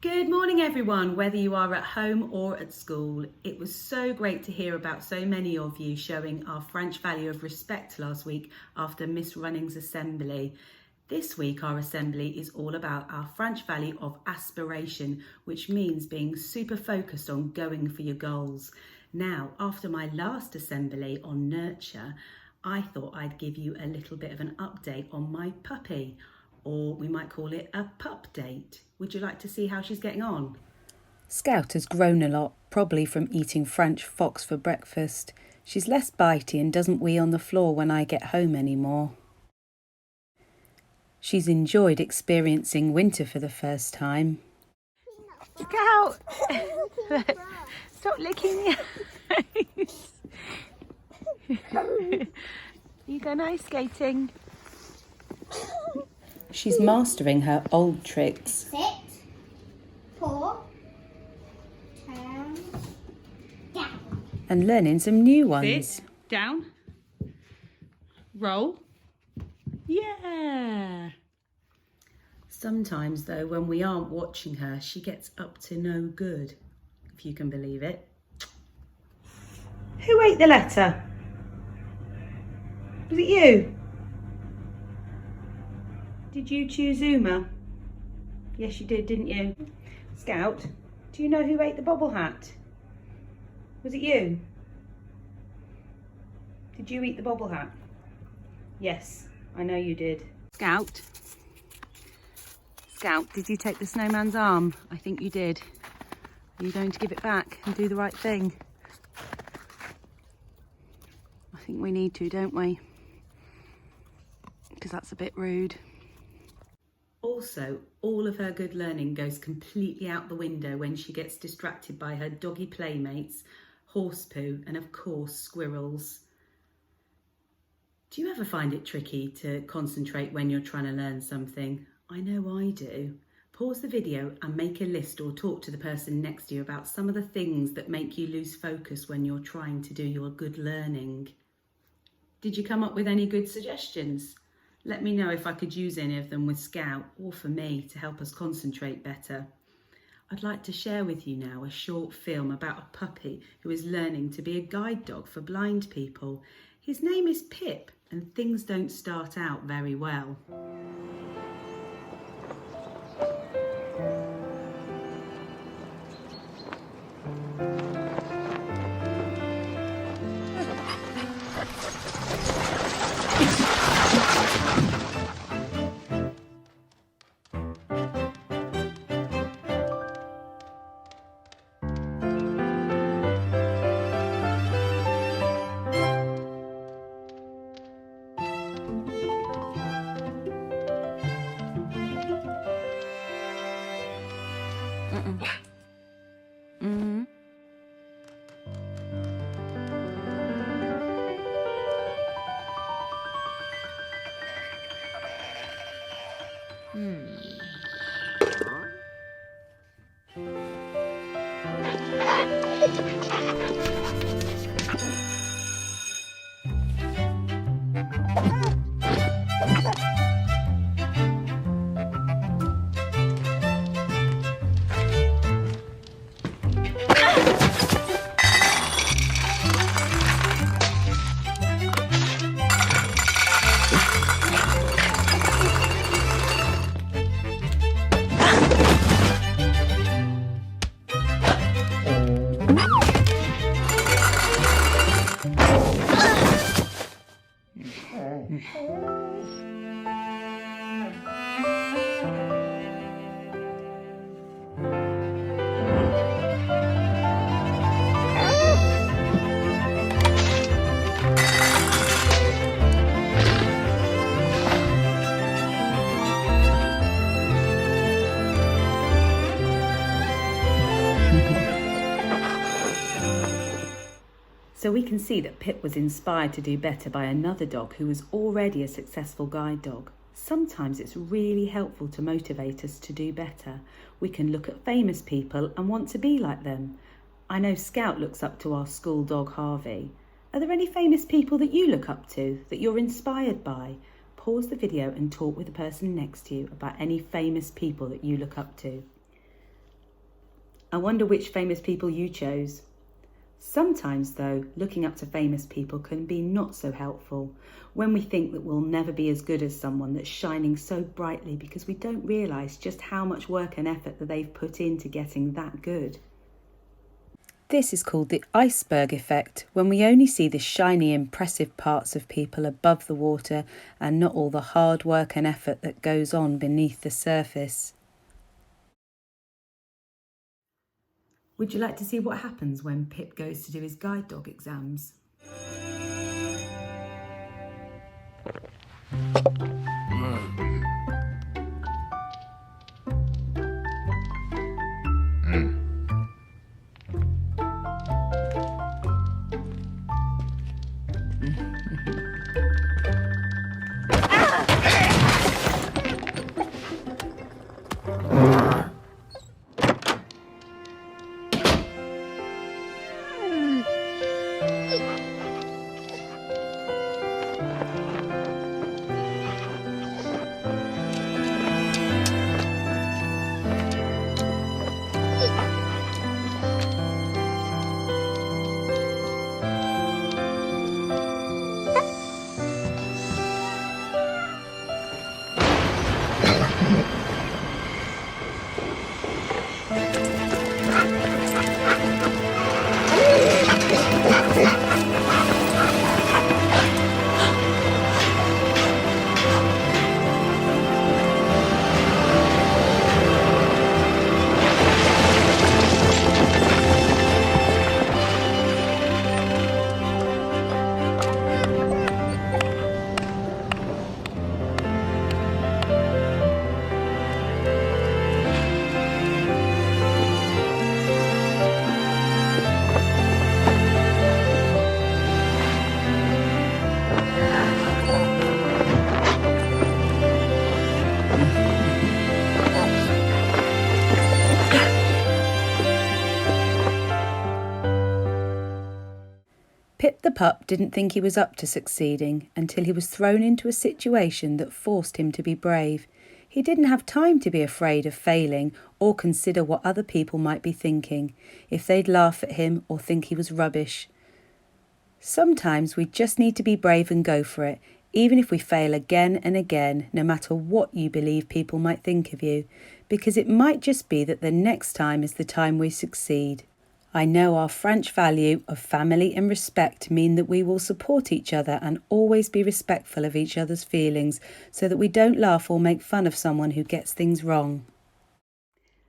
Good morning everyone, whether you are at home or at school. It was so great to hear about so many of you showing our Franche Value of Respect last week after Miss Running's assembly. This week our assembly is all about our Franche Value of Aspiration, which means being super focused on going for your goals. Now, after my last assembly on nurture, I thought I'd give you a little bit of an update on my puppy, or we might call it a pup date. Would you like to see how she's getting on? Scout has grown a lot, probably from eating French fox for breakfast. She's less bitey and doesn't wee on the floor when I get home anymore. She's enjoyed experiencing winter for the first time. Scout! Stop licking your face. You going ice skating? She's mastering her old tricks. Sit, paw, turn, down. And learning some new ones. Sit, down, roll. Yeah. Sometimes though, when we aren't watching her, she gets up to no good, if you can believe it. Who ate the letter? Was it you? Did you choose Uma? Yes, you did, didn't you? Scout, do you know who ate the bobble hat? Was it you? Did you eat the bobble hat? Yes, I know you did. Scout, did you take the snowman's arm? I think you did. Are you going to give it back and do the right thing? I think we need to, don't we? Because that's a bit rude. Also, all of her good learning goes completely out the window when she gets distracted by her doggy playmates, horse poo, and of course, squirrels. Do you ever find it tricky to concentrate when you're trying to learn something? I know I do. Pause the video and make a list or talk to the person next to you about some of the things that make you lose focus when you're trying to do your good learning. Did you come up with any good suggestions? Let me know if I could use any of them with Scout or for me to help us concentrate better. I'd like to share with you now a short film about a puppy who is learning to be a guide dog for blind people. His name is Pip and things don't start out very well. So we can see that Pip was inspired to do better by another dog who was already a successful guide dog. Sometimes it's really helpful to motivate us to do better. We can look at famous people and want to be like them. I know Scout looks up to our school dog Harvey. Are there any famous people that you look up to, that you're inspired by? Pause the video and talk with the person next to you about any famous people that you look up to. I wonder which famous people you chose. Sometimes, though, looking up to famous people can be not so helpful when we think that we'll never be as good as someone that's shining so brightly because we don't realise just how much work and effort that they've put into getting that good. This is called the iceberg effect, when we only see the shiny, impressive parts of people above the water and not all the hard work and effort that goes on beneath the surface. Would you like to see what happens when Pip goes to do his guide dog exams? Pip the pup didn't think he was up to succeeding until he was thrown into a situation that forced him to be brave. He didn't have time to be afraid of failing or consider what other people might be thinking, if they'd laugh at him or think he was rubbish. Sometimes we just need to be brave and go for it, even if we fail again and again, no matter what you believe people might think of you, because it might just be that the next time is the time we succeed. I know our Franche value of family and respect mean that we will support each other and always be respectful of each other's feelings so that we don't laugh or make fun of someone who gets things wrong.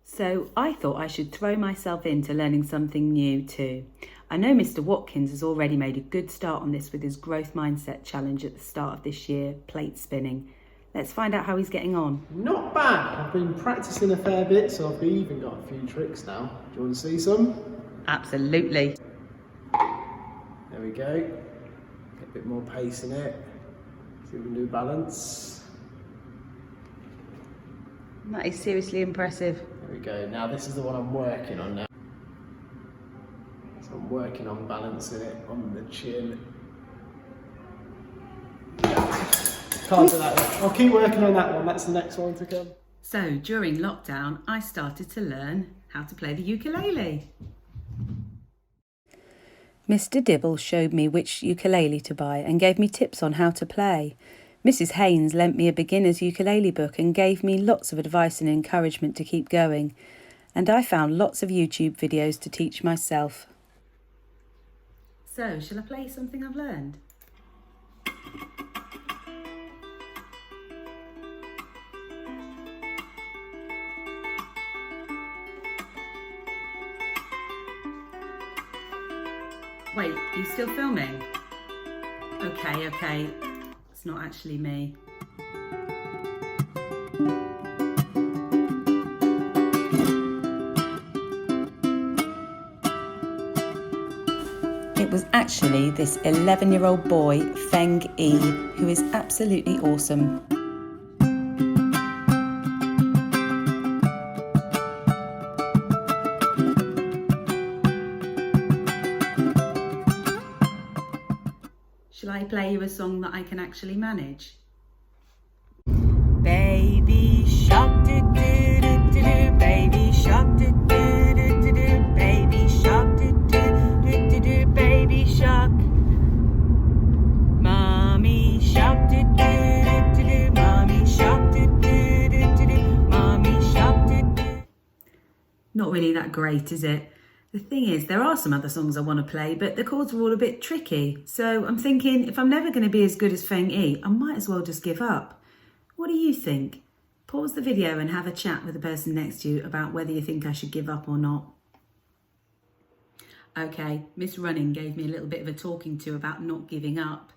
So I thought I should throw myself into learning something new too. I know Mr. Watkins has already made a good start on this with his growth mindset challenge at the start of this year, plate spinning. Let's find out how he's getting on. Not bad. I've been practicing a fair bit, so I've even got a few tricks now. Do you want to see some? Absolutely. There we go. Get a bit more pace in it. See if we can do balance. That is seriously impressive. There we go. Now this is the one I'm working on now. So I'm working on balancing it on the chin. Can't do that one. I'll keep working on that one. That's the next one to come. So during lockdown, I started to learn how to play the ukulele. Mr. Dibble showed me which ukulele to buy and gave me tips on how to play. Mrs. Haynes lent me a beginner's ukulele book and gave me lots of advice and encouragement to keep going. And I found lots of YouTube videos to teach myself. So, shall I play something I've learned? Wait, you still filming? Okay. It's not actually me. It was actually this 11-year-old boy, Feng Yi, who is absolutely awesome. Shall I play you a song that I can actually manage? Baby shark do do do do do, baby shark do do do do Not really that great, is it? The thing is, there are some other songs I want to play, but the chords are all a bit tricky. So I'm thinking, if I'm never going to be as good as Feng Yi, I might as well just give up. What do you think? Pause the video and have a chat with the person next to you about whether you think I should give up or not. Okay, Miss Running gave me a little bit of a talking to about not giving up.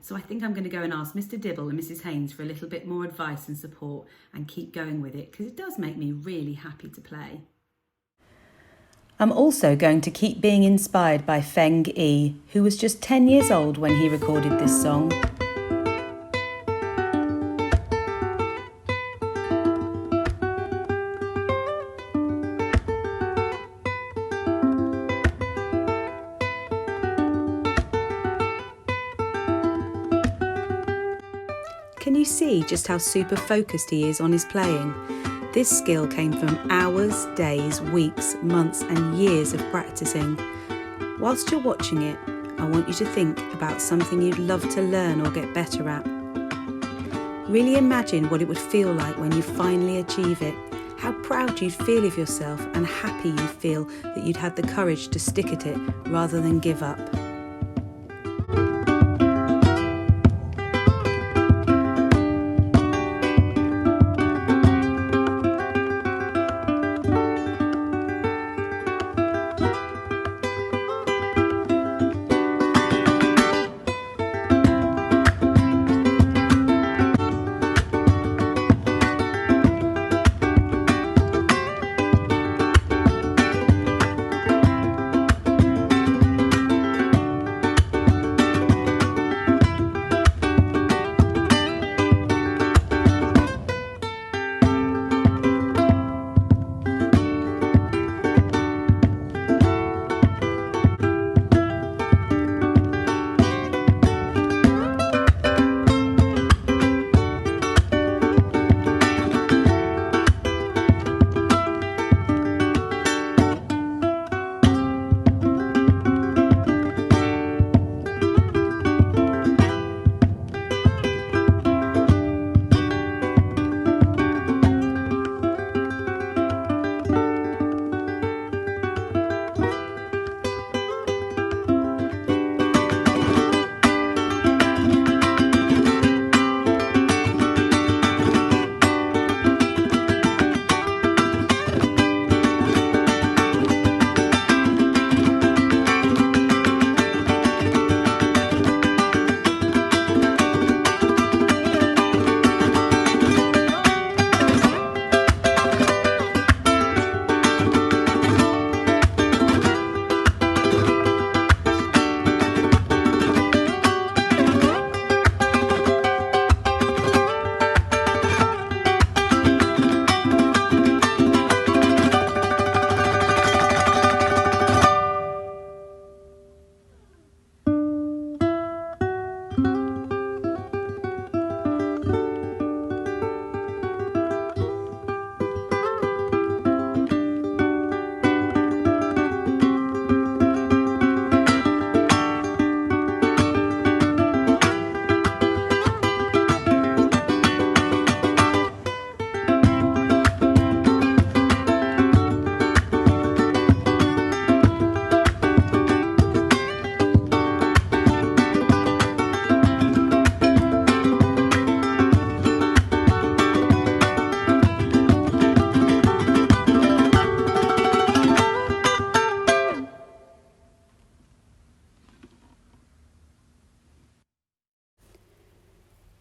So I think I'm going to go and ask Mr. Dibble and Mrs. Haynes for a little bit more advice and support and keep going with it, because it does make me really happy to play. I'm also going to keep being inspired by Feng Yi, who was just 10 years old when he recorded this song. Can you see just how super focused he is on his playing? This skill came from hours, days, weeks, months and years of practicing. Whilst you're watching it, I want you to think about something you'd love to learn or get better at. Really imagine what it would feel like when you finally achieve it, how proud you'd feel of yourself and happy you feel that you'd had the courage to stick at it rather than give up.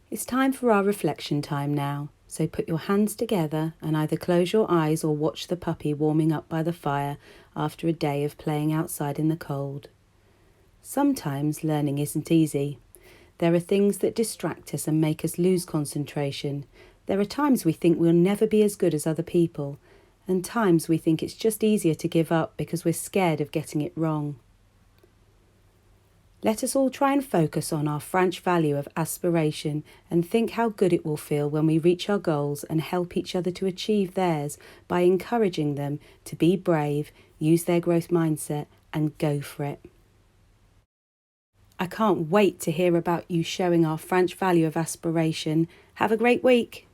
It's time for our reflection time now, so put your hands together and either close your eyes or watch the puppy warming up by the fire after a day of playing outside in the cold. Sometimes learning isn't easy. There are things that distract us and make us lose concentration. There are times we think we'll never be as good as other people, and times we think it's just easier to give up because we're scared of getting it wrong. Let us all try and focus on our Franche value of aspiration and think how good it will feel when we reach our goals and help each other to achieve theirs by encouraging them to be brave, use their growth mindset and go for it. I can't wait to hear about you showing our Franche value of aspiration. Have a great week.